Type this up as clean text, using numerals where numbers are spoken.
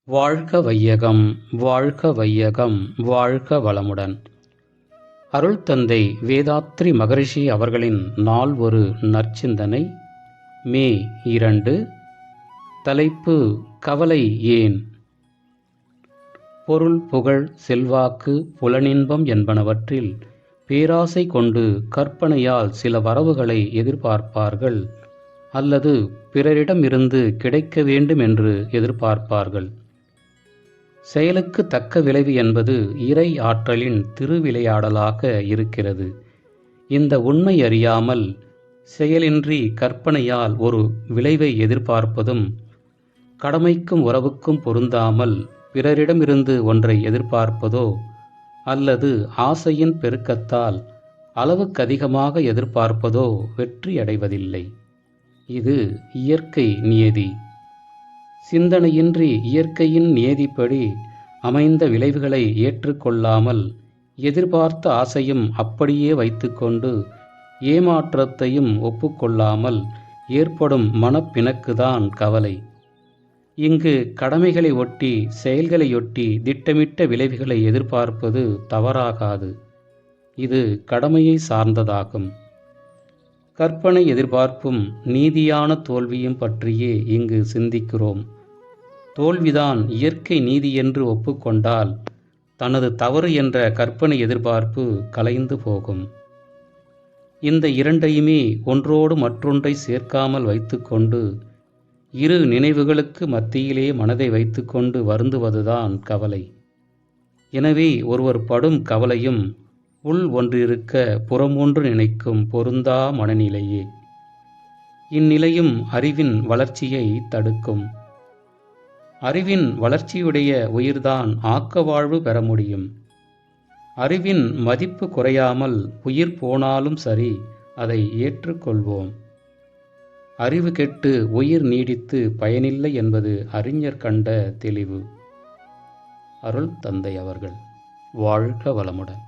வாழ்க வையகம் வாழ்க வையகம் வாழ்க வளமுடன். அருள் தந்தை வேதாத்ரி மகரிஷி அவர்களின் நாள் ஒரு நற்சிந்தனை. மே 2. தலைப்பு: கவலை ஏன்? பொருள், புகழ், செல்வாக்கு, புலனின்பம் என்பனவற்றில் பேராசை கொண்டு கற்பனையால் சில வரவுகளை எதிர்பார்ப்பார்கள், அல்லது பிறரிடமிருந்து கிடைக்க வேண்டும் என்று எதிர்பார்ப்பார்கள். செயலுக்கு தக்க விளைவு என்பது இறை ஆற்றலின் திருவிளையாடலாக இருக்கிறது. இந்த உண்மை அறியாமல் செயலின்றி கற்பனையால் ஒரு விளைவை எதிர்பார்ப்பதும், கடமைக்கும் உறவுக்கும் பொருந்தாமல் பிறரிடமிருந்து ஒன்றை எதிர்பார்ப்பதோ, அல்லது ஆசையின் பெருக்கத்தால் அளவுக்கதிகமாக எதிர்பார்ப்பதோ வெற்றியடைவதில்லை. இது இயற்கை நியதி. சிந்தனையின்றி இயற்கையின் நியதிப்படி அமைந்த விளைவுகளை ஏற்றுக்கொள்ளாமல் எதிர்பார்த்த ஆசையும் அப்படியே வைத்துக்கொண்டு ஏமாற்றத்தையும் ஒப்புக்கொள்ளாமல் ஏற்படும் மனப்பிணக்குதான் கவலை. இங்கு கடமைகளை ஒட்டி, செயல்களையொட்டி திட்டமிட்ட விளைவுகளை எதிர்பார்ப்பது தவறாகாது. இது கடமையை சார்ந்ததாகும். கற்பனை எதிர்பார்ப்பும் நீதியான தோல்வியும் பற்றியே இங்கு சிந்திக்கிறோம். தோல்விதான் இயற்கை நீதி என்று ஒப்புக்கொண்டால் தனது தவறு என்ற கற்பனை எதிர்பார்ப்பு கலைந்து போகும். இந்த இரண்டையுமே ஒன்றோடு மற்றொன்றை சேர்க்காமல் வைத்துக்கொண்டு இரு நினைவுகளுக்கு மத்தியிலே மனதை வைத்துக்கொண்டு வருந்துவதுதான் கவலை. எனவே ஒருவர் படும் கவலையும் உள் ஒன்றிருக்க புறமொன்று நினைக்கும் பொருந்தா மனநிலையே. இந்நிலையும் அறிவின் வளர்ச்சியை தடுக்கும். அறிவின் வளர்ச்சியுடைய உயிர்தான் ஆக்க வாழ்வு பெற முடியும். அறிவின் மதிப்பு குறையாமல் உயிர் போனாலும் சரி, அதை ஏற்றுக்கொள்வோம். அறிவு கெட்டு உயிர் நீடித்து பயனில்லை என்பது அறிஞர் கண்ட தெளிவு. அருள் தந்தை அவர்கள். வாழ்க வளமுடன்.